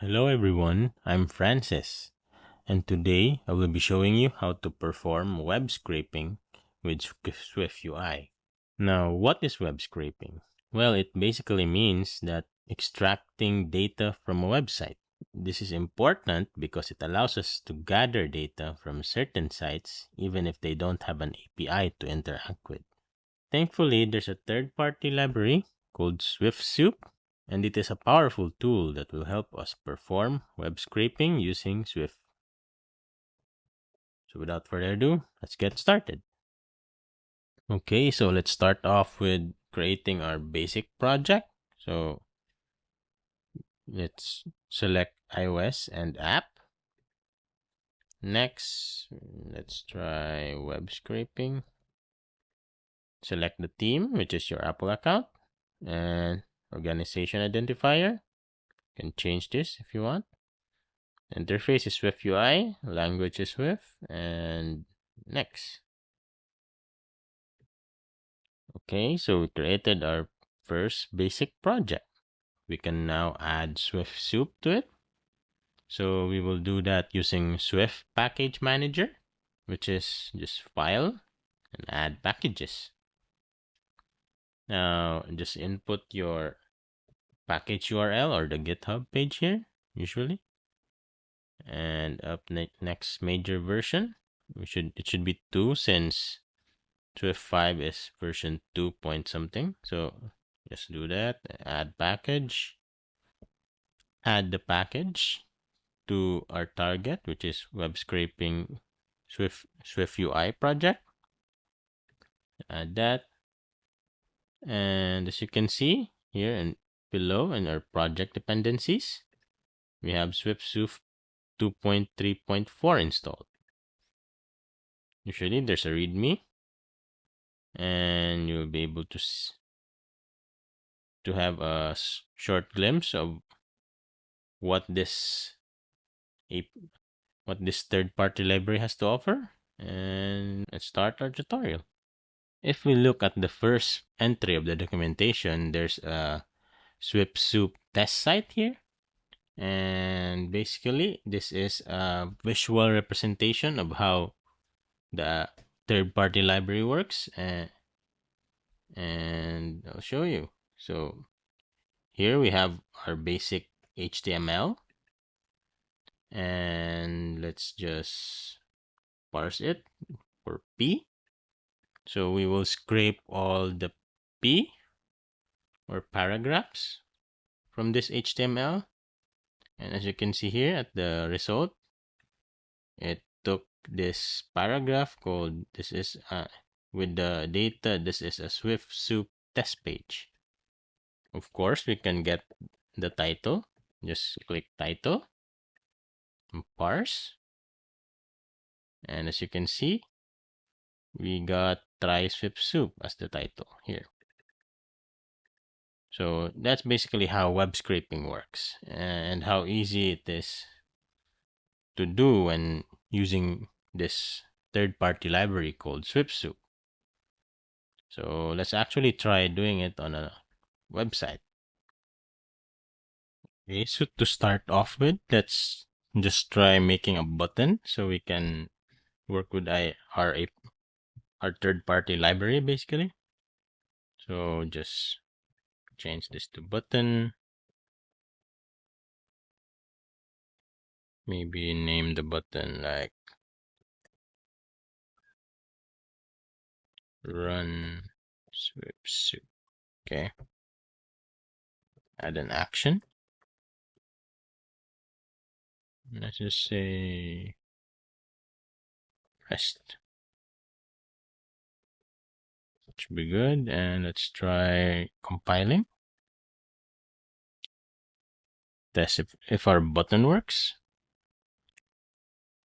Hello everyone, I'm Francis, and today I will be showing you how to perform web scraping with SwiftUI. Now, what is web scraping? Well, it basically means that extracting data from a website. This is important because it allows us to gather data from certain sites even if they don't have an API to interact with. Thankfully, there's a third-party library called SwiftSoup, and it is a powerful tool that will help us perform web scraping using Swift. So without further ado, let's get started. Okay, so let's start off with creating our basic project. So let's select iOS and app. Next, let's try web scraping. Select the theme, which is your Apple account, and organization identifier. You can change this if you want. Interface is SwiftUI, language is Swift, and next. Okay, so we created our first basic project. We can now add SwiftSoup to it. So we will do that using Swift Package Manager, which is just file and add packages. Now just input your package URL or the GitHub page here, usually. And up next major version. It should be 2 since Swift 5 is version 2 point something. So just do that. Add package. Add the package to our target, which is web scraping Swift UI project. Add that. And as you can see here and below in our project dependencies, we have SwiftSoup 2.3.4 installed. Usually there's a README, and you'll be able to have a short glimpse of what this third-party library has to offer. And let's start our tutorial. If we look at the first entry of the documentation, there's a SwiftSoup test site here. And basically, this is a visual representation of how the third-party library works. And I'll show you. So here we have our basic HTML. And let's just parse it for P. So we will scrape all the P or paragraphs from this HTML. And as you can see here at the result, it took this paragraph called with the data, this is a SwiftSoup test page. Of course, we can get the title. Just click title and parse. And as you can see, we got try SwiftSoup as the title here. So that's basically how web scraping works and how easy it is to do when using this third-party library called SwiftSoup. So let's actually try doing it on a website. Okay, so to start off with, let's just try making a button so we can work with our third-party library basically. So just change this to button. Maybe name the button like run SwiftSoup. Okay. Add an action. Let's just say rest. Should be good. And let's try compiling. Test if our button works.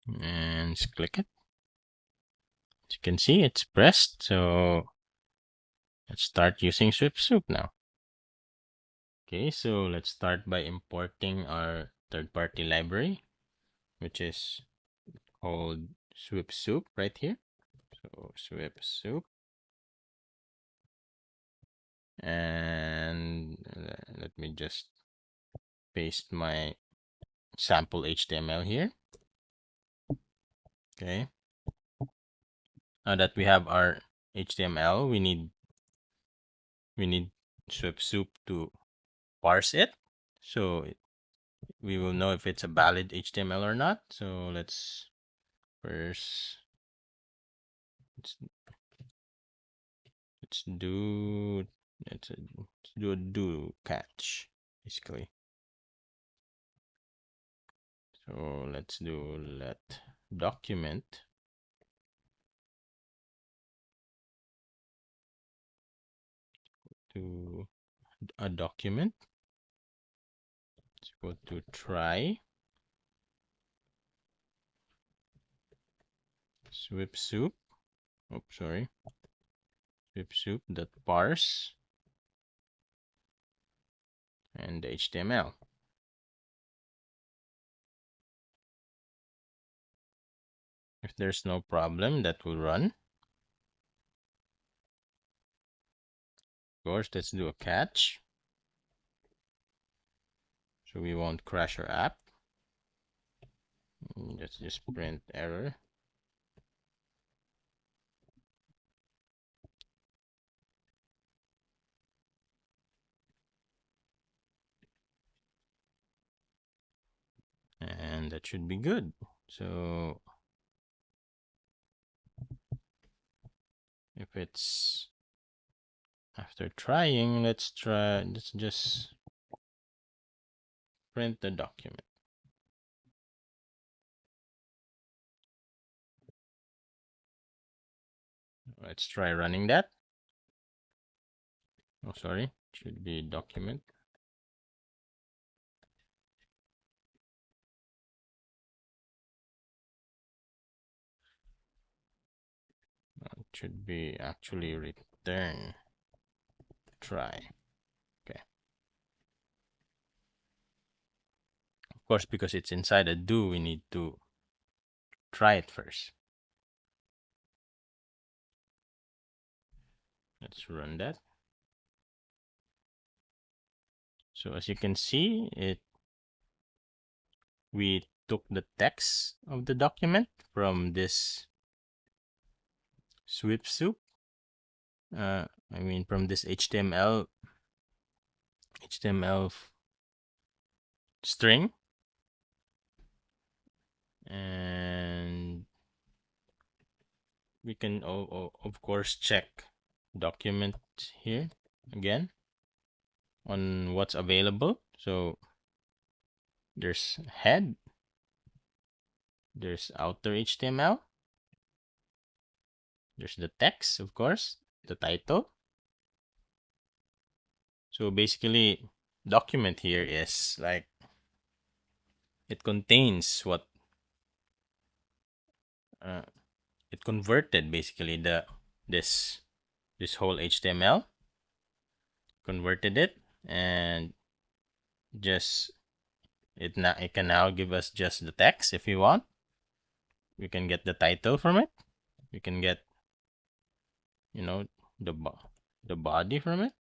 And let's click it. As you can see, it's pressed. So let's start using SwiftSoup now. Okay, so let's start by importing our third-party library, which is called SwiftSoup right here. So SwiftSoup. And let me just paste my sample HTML here. Okay. Now that we have our HTML, we need SwiftSoup to parse it. So we will know if it's a valid HTML or not. So let's first let's do a do catch basically. So let's do let document to a document. Let's go to try SwiftSoup. Oops, sorry. SwiftSoup.parse and the HTML. If there's no problem, that will run. Of course, let's do a catch. So we won't crash our app. Let's just print error. And that should be good. So if it's after trying, let's just print the document. Let's try running that. Oh, sorry, should be document. It should be actually return try. Okay. Of course, because it's inside a do, we need to try it first. Let's run that. So as you can see, we took the text of the document from this SwiftSoup. I mean from this HTML string, and we can of course check document here again on what's available. So there's head, there's outer HTML, there's the text, of course, the title. So basically, document here is like it contains what it converted basically this whole HTML, converted it, and just it can now give us just the text if you want. We can get the title from it. We can get, you know, the body from it.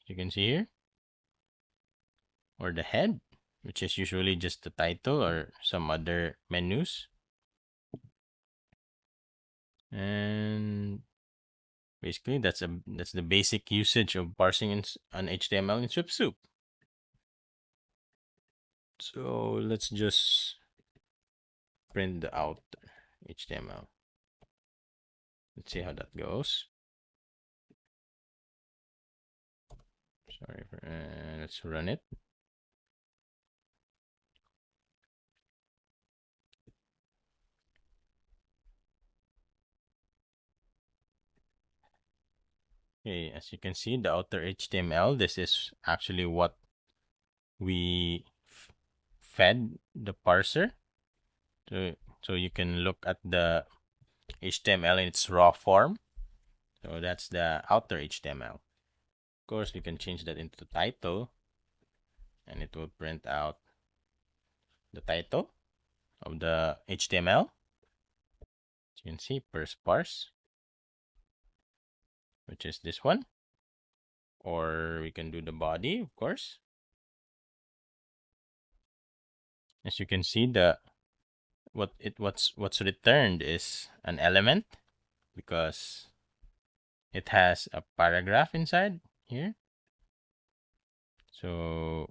You can see here, or the head, which is usually just the title or some other menus. And basically that's the basic usage of parsing an HTML in SwiftSoup. So let's just print the out HTML. Let's see how that goes. Sorry for let's run it. Okay, as you can see, the outer HTML, this is actually what we fed the parser. So you can look at the HTML in its raw form. So that's the outer HTML. Of course, we can change that into title, and it will print out the title of the HTML. As you can see, parse, which is this one. Or we can do the body, of course. As you can see, what's returned is an element because it has a paragraph inside here. So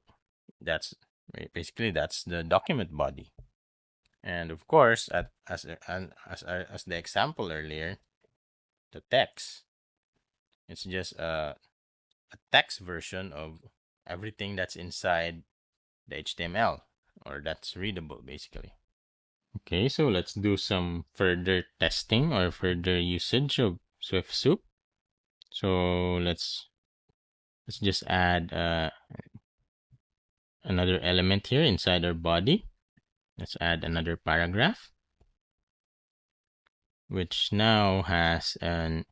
that's basically that's the document body. And of course, as the example earlier, the text, it's just a text version of everything that's inside the HTML, or that's readable basically. Okay, so let's do some further testing or further usage of SwiftSoup. So let's just add another element here inside our body. Let's add another paragraph, which now has an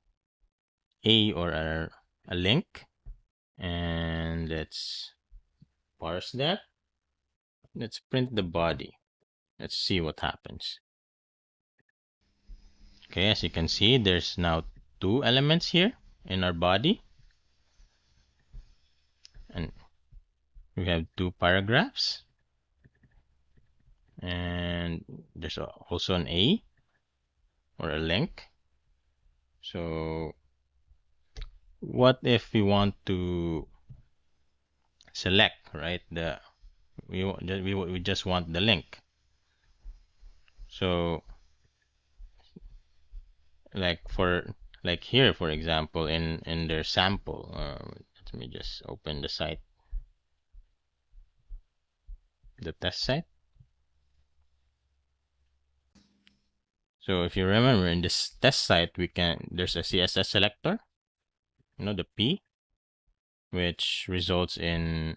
A or a link. And let's parse that. Let's print the body. Let's see what happens. Okay, as you can see, there's now two elements here in our body. And we have two paragraphs. And there's also an A or a link. So what if we want to select, right? We just want the link. So like here, for example, in their sample, let me just open the site, the test site. So if you remember, in this test site, there's a CSS selector, the P, which results in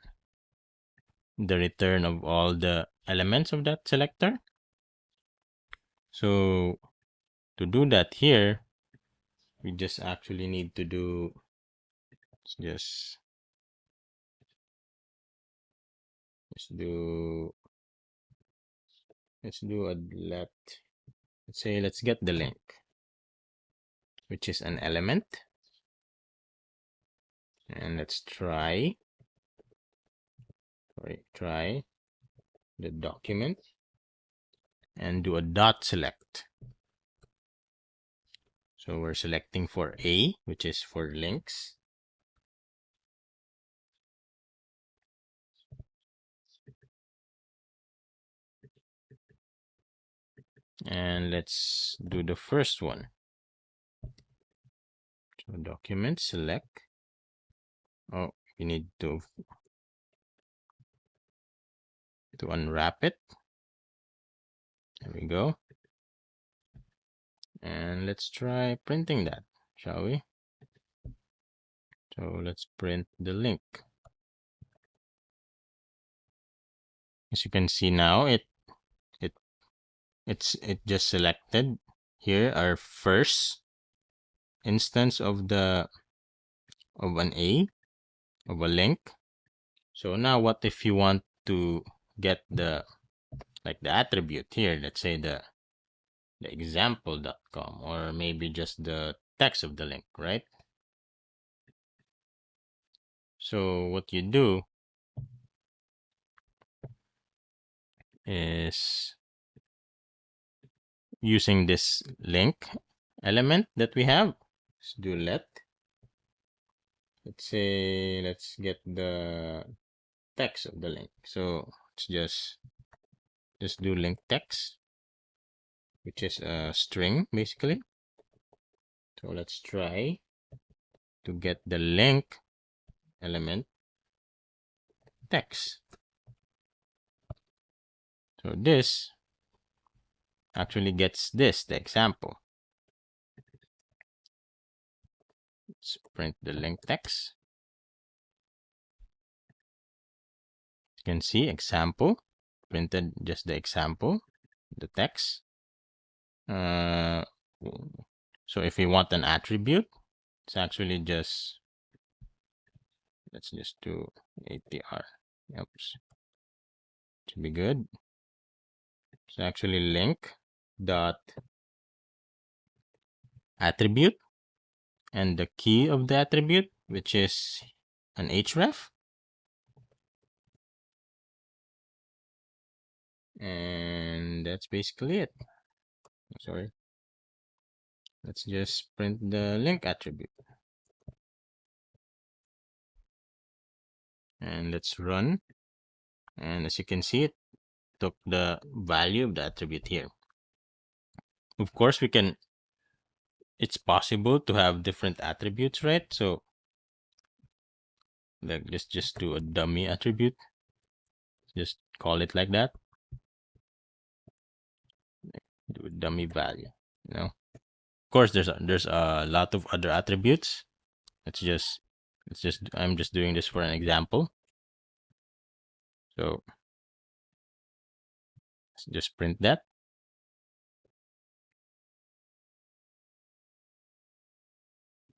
the return of all the elements of that selector. So to do that here, we just actually need to do let's do let's get the link, which is an element, and let's try the document and do a dot select. So we're selecting for A, which is for links. And let's do the first one. So document select. Oh, we need to unwrap it. There we go. And let's try printing that, shall we? So let's print the link. As you can see now, it just selected here our first instance of an A, of a link. So now what if you want to get the attribute here, let's say the example.com, or maybe just the text of the link, right? So what you do is, using this link element that we have, let's do let's say let's get the text of the link. So let's just do link text, which is a string basically. So let's try to get the link element text. So this actually gets the example. Let's print the link text. You can see example printed, just the example, the text. So if we want an attribute, it's actually just, let's just do ATR. Oops, should be good. It's actually link dot attribute, and the key of the attribute, which is an href, And that's basically it. Sorry. Let's just print the link attribute. And let's run. And as you can see, it took the value of the attribute here. Of course, it's possible to have different attributes, right? So like just do a dummy attribute. Just call it like that. Do a dummy value, Of course, there's a lot of other attributes. I'm just doing this for an example. So let's just print that.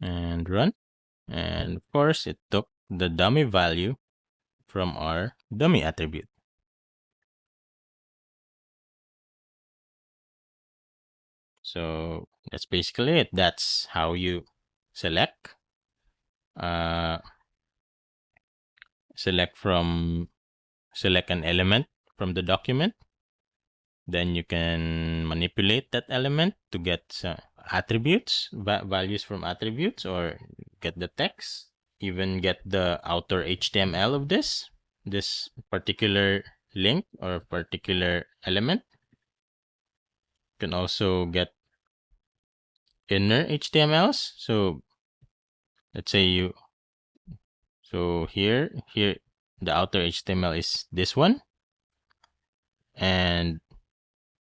And run. And of course, it took the dummy value from our dummy attribute. So that's basically it. That's how you select uh, select an element from the document. Then you can manipulate that element to get attributes, values from attributes, or get the text, even get the outer HTML of this particular link or particular element. You can also get inner HTMLs. So let's say here the outer HTML is this one, and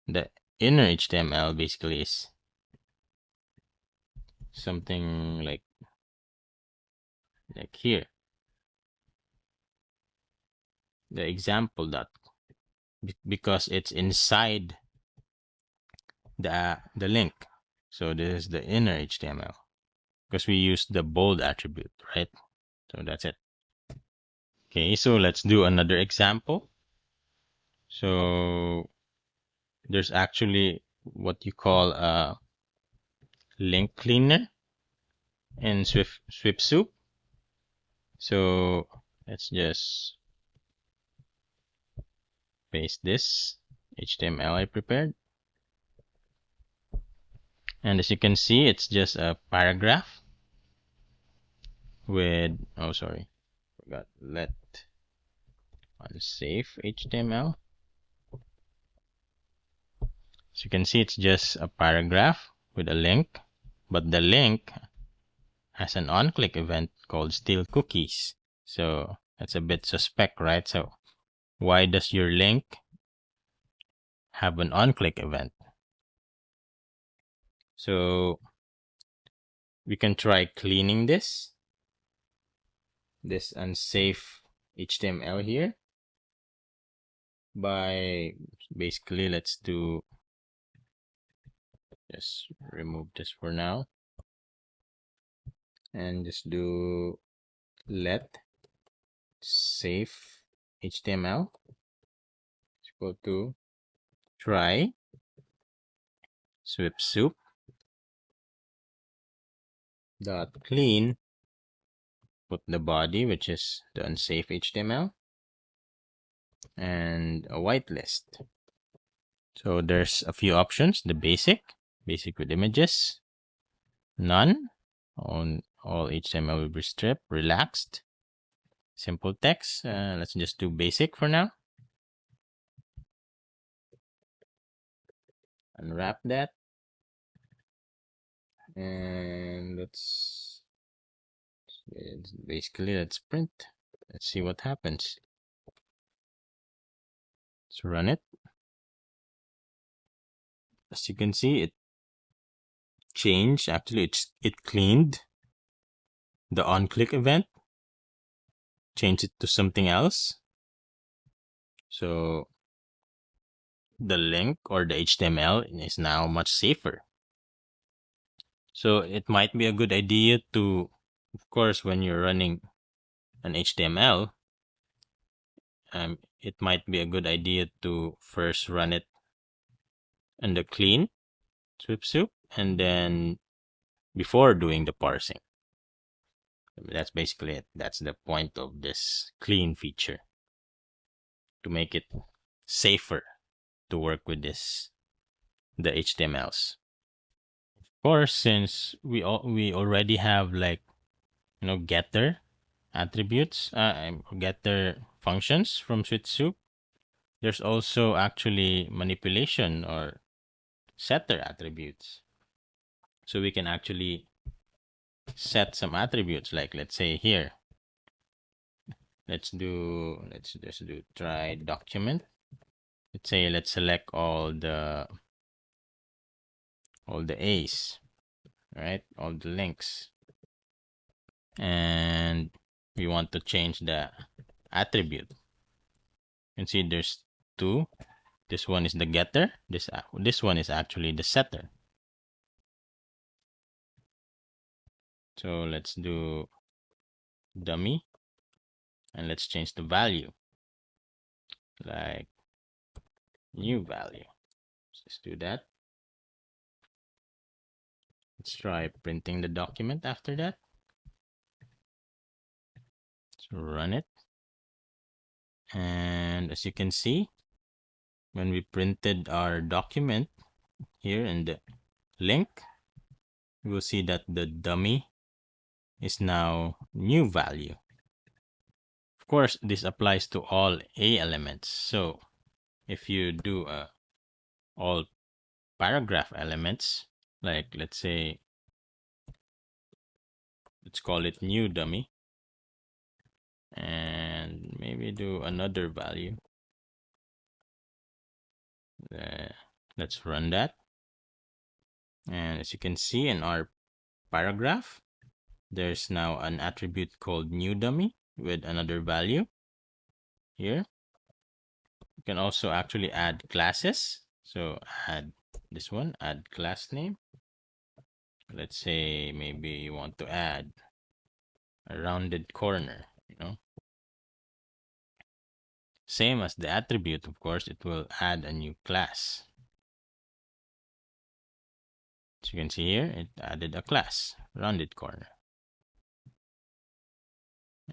the inner HTML basically is something like here, the example dot, because it's inside the link. So this is the inner HTML because we use the bold attribute, right? So that's it. Okay, so let's do another example. So there's actually what you call a link cleaner in SwiftSoup. So let's just paste this HTML I prepared. And as you can see, it's just a paragraph with, oh, sorry, forgot, let unsafe HTML. So you can see it's just a paragraph with a link, but the link has an on-click event called steal cookies. So that's a bit suspect, right? So why does your link have an on-click event? So we can try cleaning this unsafe HTML here by basically, just remove this for now and just do let safe HTML equal to try SwiftSoup dot clean, put the body, which is the unsafe HTML, and a whitelist. So there's a few options: the basic with images, none, on all HTML will be stripped, relaxed, simple text. Let's just do basic for now. Unwrap that, and let's print. Let's see what happens. Let's run it. As you can see, it changed. Actually, it cleaned the on-click event, changed it to something else. So the link or the HTML is now much safer. So it might be a good idea to, of course, when you're running an HTML, it might be a good idea to first run it in the clean SwiftSoup, and then before doing the parsing. That's basically it. That's the point of this clean feature, to make it safer to work with the HTMLs. Of course, since we already have like getter attributes, getter functions from SwiftSoup, there's also actually manipulation or setter attributes. So we can actually set some attributes, like let's say here, let's just do try document. Let's say let's select all the A's, right? All the links. And we want to change the attribute. You can see there's two. This one is the getter. This one is actually the setter. So let's do dummy, and let's change the value, like new value. Let's do that. Let's try printing the document after that. So run it. And as you can see, when we printed our document here in the link, we'll see that the dummy is now new value. Of course, this applies to all A elements. So if you do all paragraph elements, like let's say, let's call it new dummy, and maybe do another value. Let's run that. And as you can see in our paragraph, there's now an attribute called new dummy with another value here. You can also actually add classes. So add this one, add class name. Let's say maybe you want to add a rounded corner, Same as the attribute, of course, it will add a new class. As you can see here, it added a class, rounded corner.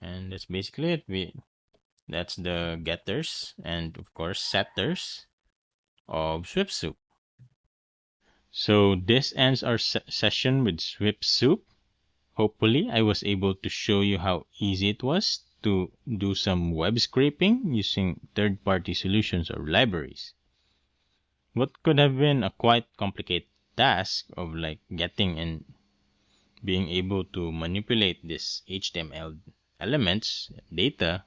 And that's basically it. That's the getters and of course setters of SwiftSoup. So this ends our session with SwiftSoup. Hopefully I was able to show you how easy it was to do some web scraping using third-party solutions or libraries. What could have been a quite complicated task of like getting and being able to manipulate this HTML elements data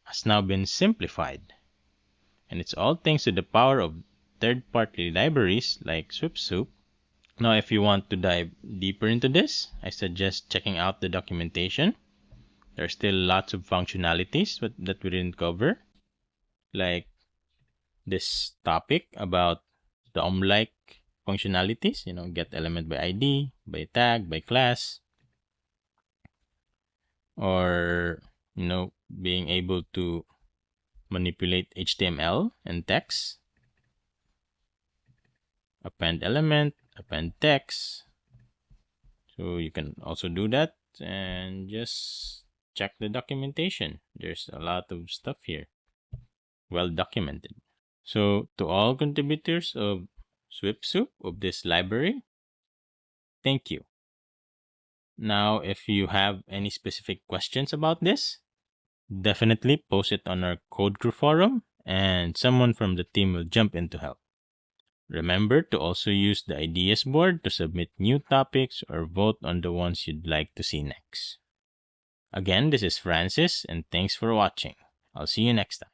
has now been simplified. And it's all thanks to the power of third-party libraries like SwiftSoup. Now, if you want to dive deeper into this, I suggest checking out the documentation. There are still lots of functionalities that we didn't cover, like this topic about DOM-like functionalities, get element by ID, by tag, by class, or, being able to manipulate HTML and text, append element, append text. So you can also do that and just check the documentation. There's a lot of stuff here, well documented. So to all contributors of SwiftSoup, of this library, thank you. Now, if you have any specific questions about this, definitely post it on our Code Crew forum and someone from the team will jump in to help. Remember to also use the ideas board to submit new topics or vote on the ones you'd like to see next. Again, this is Francis and thanks for watching. I'll see you next time.